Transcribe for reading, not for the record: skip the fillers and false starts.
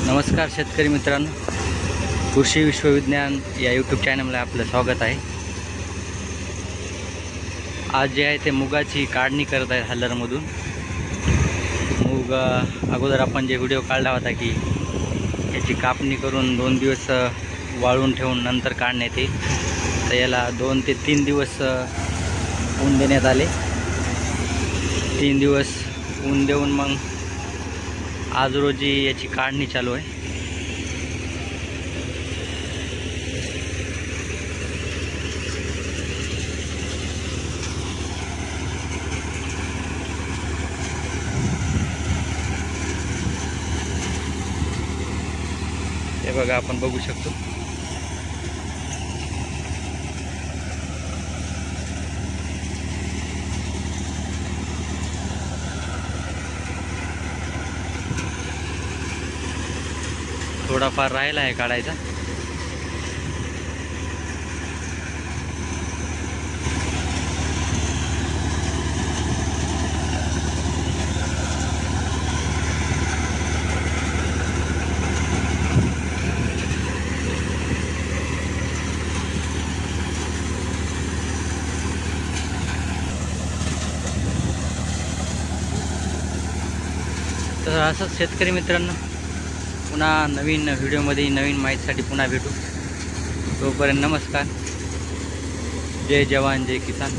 नमस्कार शेतकरी मित्रांनो, कृषी विश्वविज्ञान या यूट्यूब चॅनलला आपलं स्वागत आहे। आज जे आहे ते मुगाची काढणी करत आहे हल्लरमधून। मूग अगोदर आपण जे व्हिडिओ काढला होता की याची कापणी करून 2 दिवस वाळून ठेवून नंतर काढण्यात येईल, तर याला 2 ते 3 दिवस ऊन देण्यात आले। 3 दिवस ऊन देऊन मग आज रोजी याची काढणी चालू आहे। हे बघा, आपण बघू शकतो। थोडाफार राहिला आहे काढायचा। तर असंच शेतकरी मित्रांनो, पुन्हा नवीन व्हिडिओमध्ये नवीन माहितीसाठी पुन्हा भेटू। तोपर्यंत नमस्कार। जय जवान जय किसान।